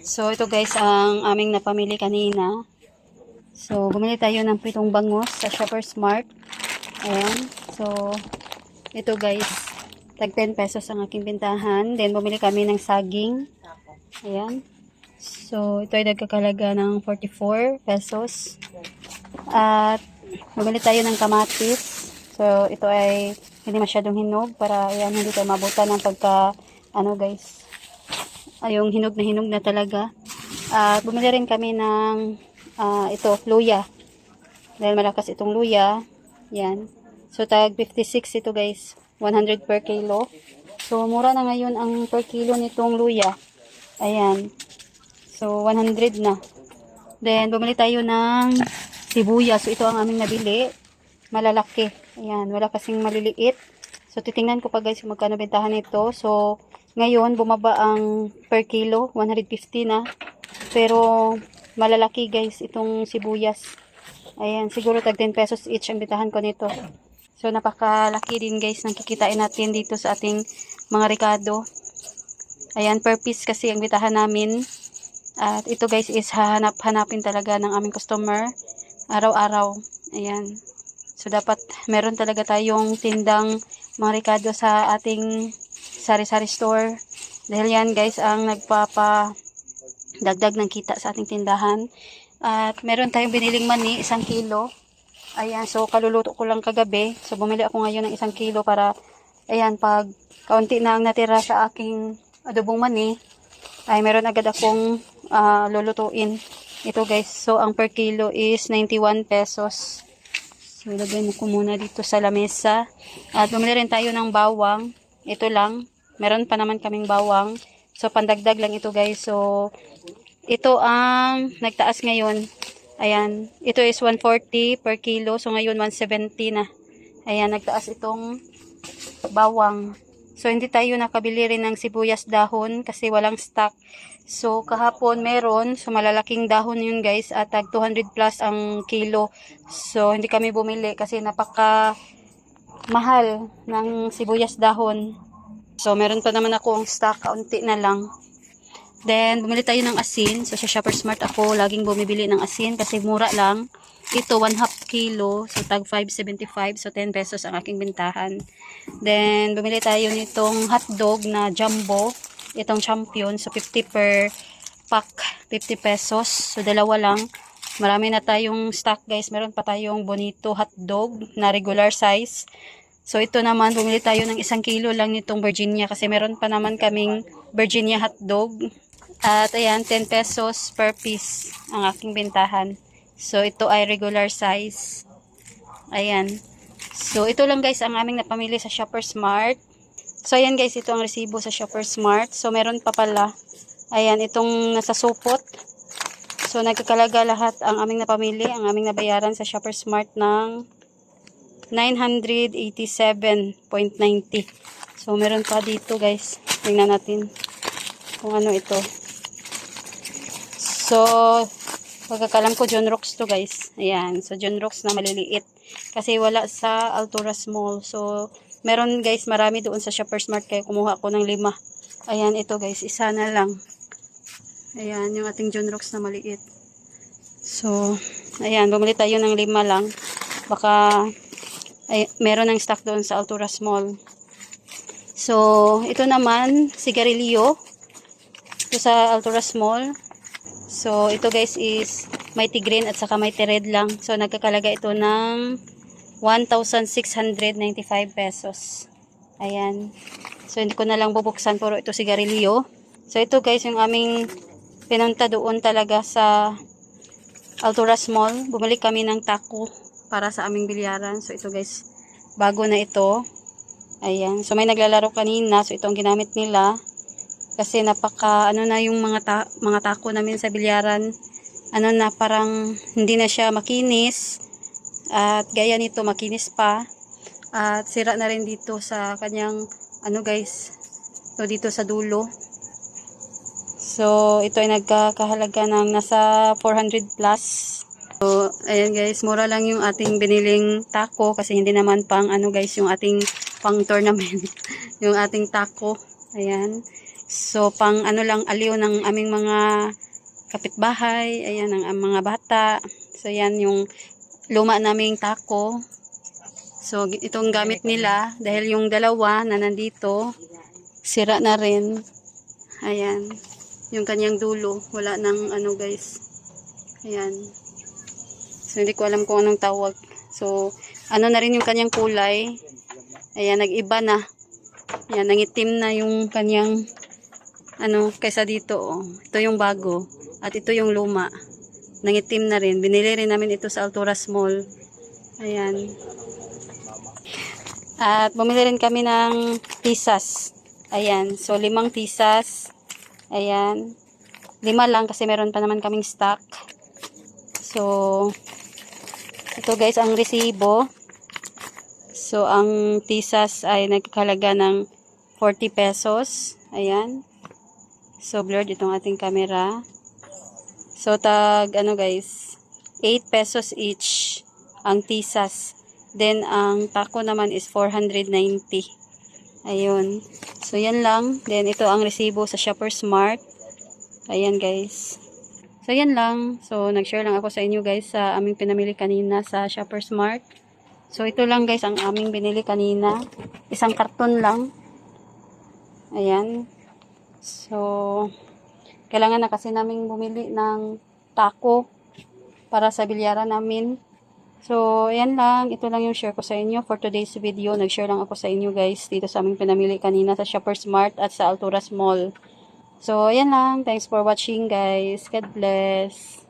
So, ito guys, ang aming napamili kanina. So, bumili tayo ng pitong bangus sa Shoppers Mart. Ayan. So, ito guys, tag 10 pesos ang aking bintahan. Then, bumili kami ng saging. Ayan. So, ito ay nagkakalaga ng 44 pesos. At, bumili tayo ng kamatis. So, ito ay hindi masyadong hinog para, ayan, hindi tayo mabutan ng pagka, guys, yung hinog na talaga. At bumili rin kami ng ito, luya. Dahil malakas itong luya. Yan. So, tag 56 ito guys. 100 per kilo. So, mura na ngayon ang per kilo nitong luya. Ayan. So, 100 na. Then, bumili tayo ng sibuyas. So, ito ang aming nabili. Malalaki. Ayan. Wala kasing maliliit. So, titingnan ko pa guys kung magkano bentahan nito. So, ngayon, bumaba ang per kilo, 150 na. Pero, malalaki guys, itong sibuyas. Ayan, siguro tag 10 pesos each ang bentahan ko nito. So, napakalaki din guys ng kikitain natin dito sa ating mga rekado. Ayan, per piece kasi ang bentahan namin. At ito guys is hanapin talaga ng aming customer. Araw-araw. Ayan. So, dapat meron talaga tayong tindang mga rekado sa ating sari-sari store. Dahil yan guys ang nagpapadagdag ng kita sa ating tindahan. At meron tayong biniling mani, 1 kilo. Ayan, so kaluluto ko lang kagabi. So bumili ako ngayon ng 1 kilo para, ayan, pag kaunti na ang natira sa aking adobong mani, ay meron agad akong lulutuin. Ito guys, so ang per kilo is 91 pesos. So lagay mo ko muna dito sa lamesa. At bumili rin tayo ng bawang. Ito lang. Meron pa naman kaming bawang. So, pandagdag lang ito guys. So, ito ang nagtaas ngayon. Ayan. Ito is 140 per kilo. So, ngayon 170 na. Ayan, nagtaas itong bawang. So, hindi tayo nakabili rin ng sibuyas dahon kasi walang stock. So, kahapon meron. So, malalaking dahon yun guys. At tag 200 plus ang kilo. So, hindi kami bumili kasi napaka mahal ng sibuyas dahon. So, meron pa naman ako ang stock. Kaunti na lang. Then, bumili tayo ng asin. So, sa Shoppers Mart ako laging bumibili ng asin kasi mura lang. Ito, 1/2 kilo. So, tag 5.75. So, 10 pesos ang aking bintahan. Then, bumili tayo nitong hotdog na jumbo. Itong champion. So, 50 per pack. 50 pesos. So, dalawa lang. Marami na tayong stock guys. Meron pa tayong bonito hotdog na regular size. So, ito naman, bumili tayo ng 1 kilo lang nitong Virginia kasi meron pa naman kaming Virginia hotdog. At ayan, 10 pesos per piece ang aking bentahan. So, ito ay regular size. Ayan. So, ito lang guys ang aming napamili sa Shoppers Mart. So, ayan guys, ito ang resibo sa Shoppers Mart. So, meron pa pala. Ayan, itong nasa supot. So, nagkakalaga lahat ang aming napamili, ang aming nabayaran sa Shoppers Mart ng 987.90. So, meron pa dito guys. Tingnan natin kung ano ito. So, pagkakalam ko, John Rocks to guys. Ayan. So, John Rocks na maliliit. Kasi wala sa Altura Mall. So, meron guys, marami doon sa Shoppers Mart. Kaya kumuha ako ng 5. Ayan, ito guys. Isa na lang. Ayan, yung ating John Rocks na maliit. So, ayan. Bumili tayo ng 5 lang. Baka meron ng stock doon sa Altura Mall. So, ito naman, sigarilyo. Ito sa Altura Mall. So, ito guys is Mighty Green at saka Mighty Red lang. So, nagkakalaga ito ng 1,695 pesos. Ayan. So, hindi ko na lang bubuksan. Puro ito sigarilyo. So, ito guys, yung aming pinunta doon talaga sa Altura Mall. Bumili kami ng taco para sa aming bilyaran. So, ito guys, bago na ito. Ayan. So, may naglalaro kanina. So, ito ang ginamit nila. Kasi napaka, na yung mga taco namin sa bilyaran. Na, parang hindi na siya makinis. At gaya nito, makinis pa. At sira na rin dito sa kanyang, guys, ito dito sa dulo. So, ito ay nagkakahalaga ng nasa 400 plus. So, ayan guys, mura lang yung ating biniling taco kasi hindi naman pang guys, yung ating pang tournament. Yung ating taco. Ayan. So, pang ano lang, aliw ng aming mga kapitbahay. Ayan, ang mga bata. So, yan yung luma naming taco. So, itong gamit nila, dahil yung dalawa na nandito, sira na rin. Ayan. Yung kanyang dulo. Wala nang ano guys. Ayan. So, hindi ko alam kung anong tawag. So, ano na rin yung kanyang kulay. Ayan, nag-iba na. Ayan, nangitim na yung kanyang ano, kaysa dito. Oh. Ito yung bago. At ito yung luma. Nangitim na rin. Binili rin namin ito sa Alturas Mall. Ayan. At bumili rin kami ng tisas. Ayan. So, 5 tisas. Ayan. 5 lang kasi meron pa naman kaming stock. So, ito guys ang resibo. So, ang tisas ay nagkakalaga ng 40 pesos. Ayan. So, blurred itong ating camera. So, ano guys, 8 pesos each ang tisas. Then, ang taco naman is 490. Ayun. So, yan lang. Then, ito ang resibo sa Shoppers Mart. Ayan guys. So, yan lang. So, nag-share lang ako sa inyo guys sa aming pinamili kanina sa Shoppers Mart. So, ito lang guys ang aming binili kanina. Isang karton lang. Ayan. So, kailangan na kasi namin bumili ng taco para sa bilyaran namin. So, ayan lang. Ito lang yung share ko sa inyo for today's video. Nag-share lang ako sa inyo guys dito sa aming pinamili kanina sa Shoppers Mart at sa Alturas Mall. So, ayan lang. Thanks for watching guys. God bless.